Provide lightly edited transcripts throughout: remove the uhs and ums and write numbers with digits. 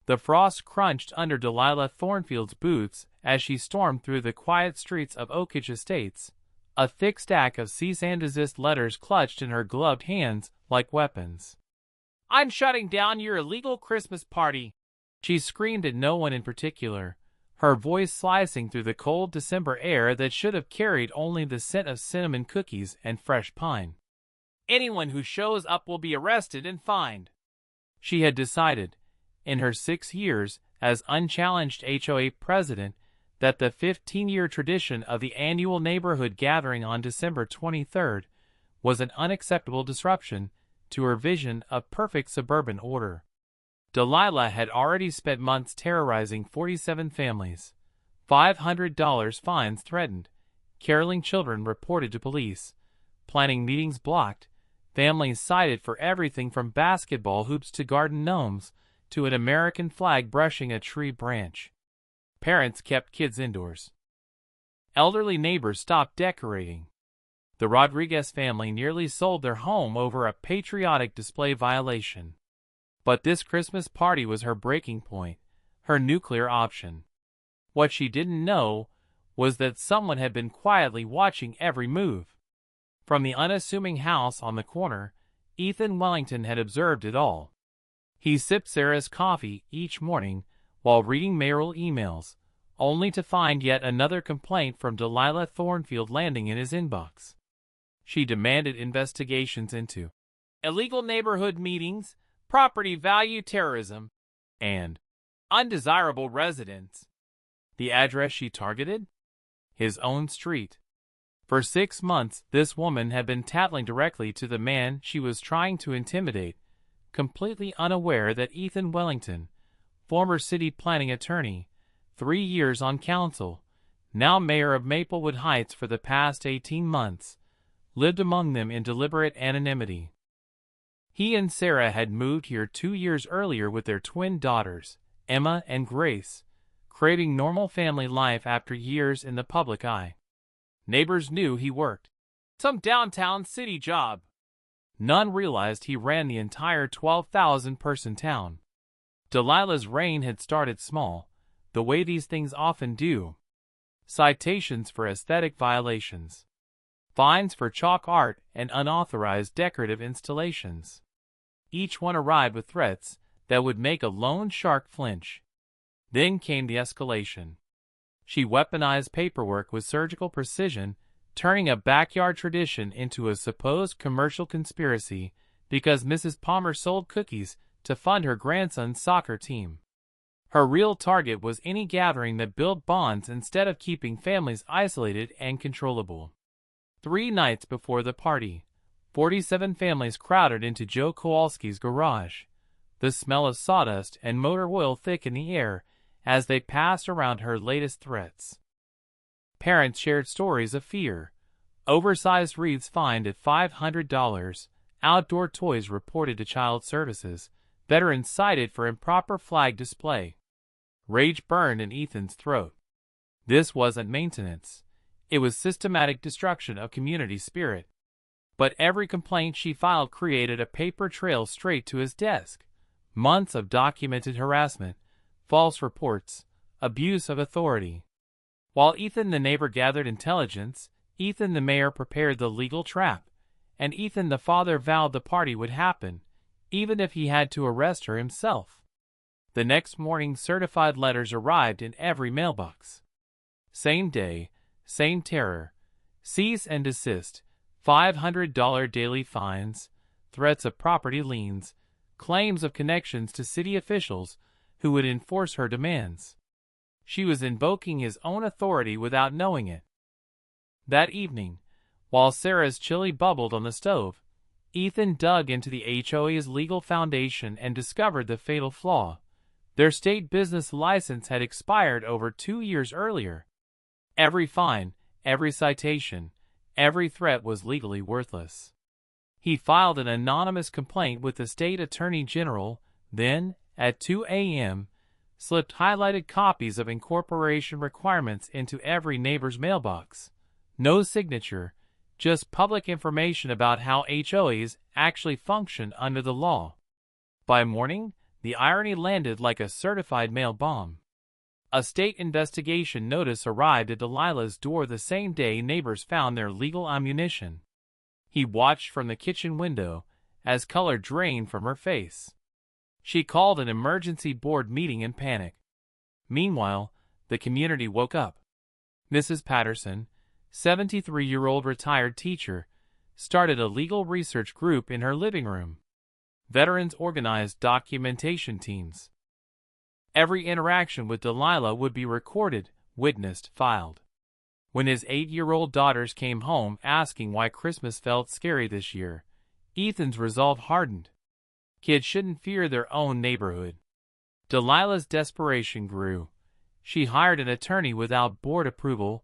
The frost crunched under Delilah Thornfield's boots as she stormed through the quiet streets of Oakage Estates, a thick stack of cease and desist letters clutched in her gloved hands like weapons. "I'm shutting down your illegal Christmas party," she screamed at no one in particular, her voice slicing through the cold December air that should have carried only the scent of cinnamon cookies and fresh pine. "Anyone who shows up will be arrested and fined." She had decided, in her 6 years as unchallenged HOA president, that the 15-year tradition of the annual neighborhood gathering on December 23rd was an unacceptable disruption to her vision of perfect suburban order. Delilah had already spent months terrorizing 47 families, $500 fines threatened, caroling children reported to police, planning meetings blocked, families cited for everything from basketball hoops to garden gnomes to an American flag brushing a tree branch. Parents kept kids indoors. Elderly neighbors stopped decorating. The Rodriguez family nearly sold their home over a patriotic display violation. But this Christmas party was her breaking point, her nuclear option. What she didn't know was that someone had been quietly watching every move. From the unassuming house on the corner, Ethan Wellington had observed it all. He sipped Sarah's coffee each morning while reading mayoral emails, only to find yet another complaint from Delilah Thornfield landing in his inbox. She demanded investigations into illegal neighborhood meetings, property value terrorism, and undesirable residents. The address she targeted? His own street. For 6 months, this woman had been tattling directly to the man she was trying to intimidate, completely unaware that Ethan Wellington, former city planning attorney, 3 years on council, now mayor of Maplewood Heights for the past 18 months, lived among them in deliberate anonymity. He and Sarah had moved here 2 years earlier with their twin daughters, Emma and Grace, craving normal family life after years in the public eye. Neighbors knew he worked some downtown city job. None realized he ran the entire 12,000-person town. Delilah's reign had started small, the way these things often do. Citations for aesthetic violations. Fines for chalk art and unauthorized decorative installations. Each one arrived with threats that would make a loan shark flinch. Then came the escalation. She weaponized paperwork with surgical precision, turning a backyard tradition into a supposed commercial conspiracy because Mrs. Palmer sold cookies to fund her grandson's soccer team. Her real target was any gathering that built bonds instead of keeping families isolated and controllable. 3 nights before the party, 47 families crowded into Joe Kowalski's garage, the smell of sawdust and motor oil thick in the air as they passed around her latest threats. Parents shared stories of fear. Oversized wreaths fined at $500, outdoor toys reported to child services, veterans cited for improper flag display. Rage burned in Ethan's throat. This wasn't maintenance. It was systematic destruction of community spirit. But every complaint she filed created a paper trail straight to his desk. Months of documented harassment, false reports, abuse of authority. While Ethan the neighbor gathered intelligence, Ethan the mayor prepared the legal trap, and Ethan the father vowed the party would happen, even if he had to arrest her himself. The next morning certified letters arrived in every mailbox. Same day, same terror. Cease and desist, $500 daily fines, threats of property liens, claims of connections to city officials who would enforce her demands. She was invoking his own authority without knowing it. That evening, while Sarah's chili bubbled on the stove, Ethan dug into the HOA's legal foundation and discovered the fatal flaw. Their state business license had expired over 2 years earlier. Every fine, every citation, every threat was legally worthless. He filed an anonymous complaint with the state attorney general, then, at 2 a.m., slipped highlighted copies of incorporation requirements into every neighbor's mailbox. No signature, just public information about how HOAs actually function under the law. By morning, the irony landed like a certified mail bomb. A state investigation notice arrived at Delilah's door the same day neighbors found their legal ammunition. He watched from the kitchen window as color drained from her face. She called an emergency board meeting in panic. Meanwhile, the community woke up. Mrs. Patterson, 73-year-old retired teacher, started a legal research group in her living room. Veterans organized documentation teams. Every interaction with Delilah would be recorded, witnessed, filed. When his 8-year-old daughters came home asking why Christmas felt scary this year, Ethan's resolve hardened. Kids shouldn't fear their own neighborhood. Delilah's desperation grew. She hired an attorney without board approval,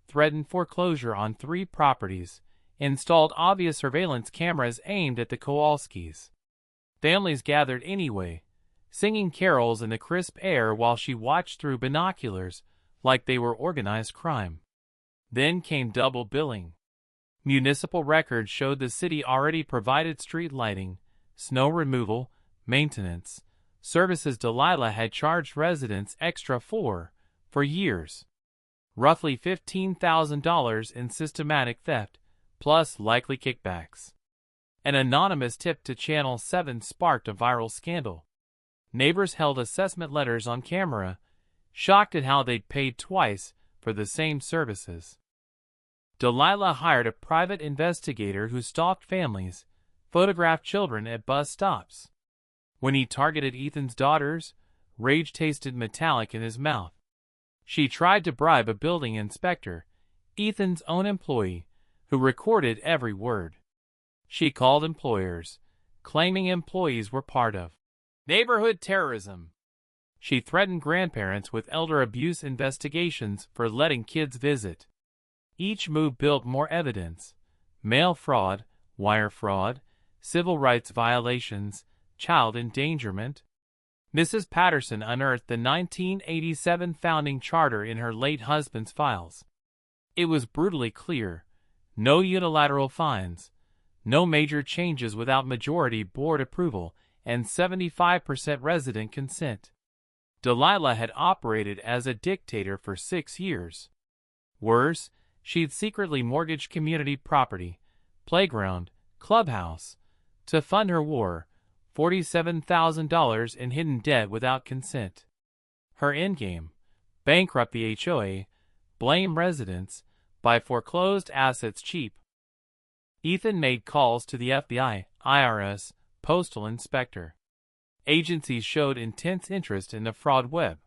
threatened foreclosure on 3 properties, installed obvious surveillance cameras aimed at the Kowalskis. Families gathered anyway, singing carols in the crisp air while she watched through binoculars like they were organized crime. Then came double billing. Municipal records showed the city already provided street lighting, snow removal, maintenance, services Delilah had charged residents extra for years. Roughly $15,000 in systematic theft, plus likely kickbacks. An anonymous tip to Channel 7 sparked a viral scandal. Neighbors held assessment letters on camera, shocked at how they'd paid twice for the same services. Delilah hired a private investigator who stalked families, photographed children at bus stops. When he targeted Ethan's daughters, rage tasted metallic in his mouth. She tried to bribe a building inspector, Ethan's own employee, who recorded every word. She called employers, claiming employees were part of neighborhood terrorism. She threatened grandparents with elder abuse investigations for letting kids visit. Each move built more evidence: mail fraud, wire fraud, civil rights violations, child endangerment. Mrs. Patterson unearthed the 1987 founding charter in her late husband's files. It was brutally clear: no unilateral fines, no major changes without majority board approval, and 75% resident consent. Delilah had operated as a dictator for 6 years. Worse, she'd secretly mortgaged community property, playground, clubhouse, to fund her war, $47,000 in hidden debt without consent. Her endgame: bankrupt the HOA, blame residents, buy foreclosed assets cheap. Ethan made calls to the FBI, IRS, postal inspector. Agencies showed intense interest in the fraud web.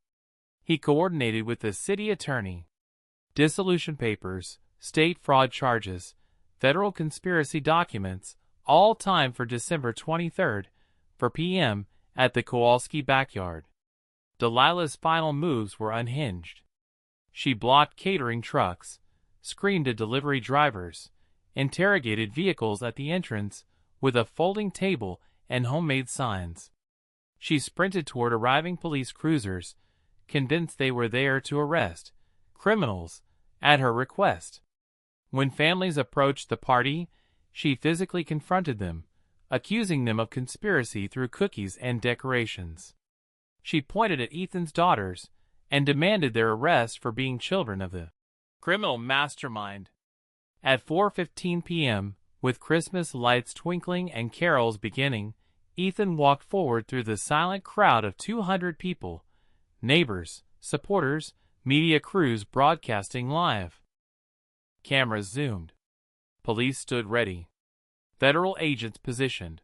He coordinated with the city attorney. Dissolution papers, state fraud charges, federal conspiracy documents, all timed for December 23rd, 4 p.m., at the Kowalski backyard. Delilah's final moves were unhinged. She blocked catering trucks, screamed at delivery drivers, interrogated vehicles at the entrance with a folding table and homemade signs. She sprinted toward arriving police cruisers, convinced they were there to arrest criminals at her request. When families approached the party, she physically confronted them, accusing them of conspiracy through cookies and decorations. She pointed at Ethan's daughters and demanded their arrest for being children of the criminal mastermind. At 4:15 p.m., with Christmas lights twinkling and carols beginning, Ethan walked forward through the silent crowd of 200 people, neighbors, supporters, media crews broadcasting live. Cameras zoomed. Police stood ready. Federal agents positioned.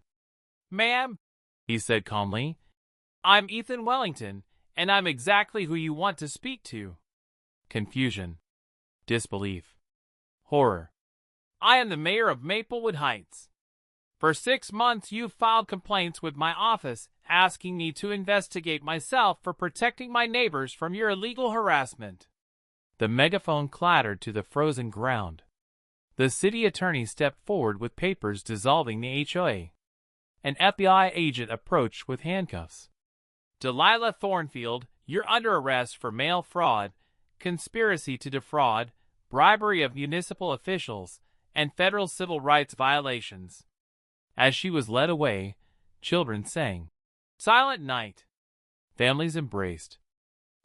"Ma'am," he said calmly, "I'm Ethan Wellington, and I'm exactly who you want to speak to." Confusion. Disbelief. Horror. "I am the mayor of Maplewood Heights. For 6 months you've filed complaints with my office asking me to investigate myself for protecting my neighbors from your illegal harassment." The megaphone clattered to the frozen ground. The city attorney stepped forward with papers dissolving the HOA. An FBI agent approached with handcuffs. "Delilah Thornfield, you're under arrest for mail fraud, conspiracy to defraud, bribery of municipal officials, and federal civil rights violations." As she was led away, children sang. Silent night. Families embraced.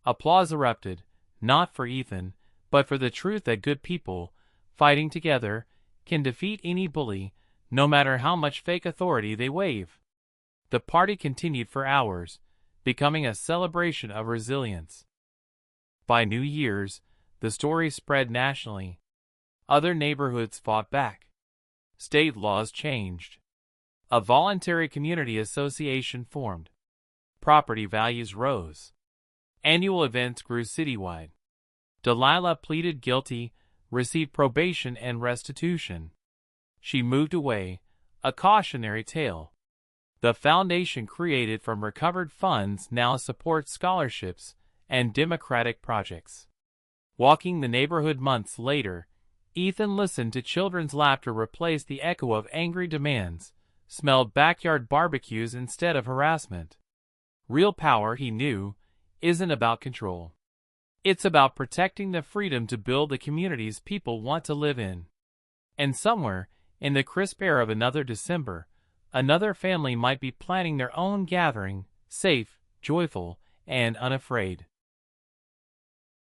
Applause erupted, not for Ethan, but for the truth that good people, fighting together, can defeat any bully, no matter how much fake authority they wave. The party continued for hours, becoming a celebration of resilience. By New Year's, the story spread nationally. Other neighborhoods fought back. State laws changed. A voluntary community association formed. Property values rose. Annual events grew citywide. Delilah pleaded guilty, received probation and restitution. She moved away, a cautionary tale. The foundation created from recovered funds now supports scholarships and democratic projects. Walking the neighborhood months later, Ethan listened to children's laughter replace the echo of angry demands, smelled backyard barbecues instead of harassment. Real power, he knew, isn't about control. It's about protecting the freedom to build the communities people want to live in. And somewhere, in the crisp air of another December, another family might be planning their own gathering, safe, joyful, and unafraid.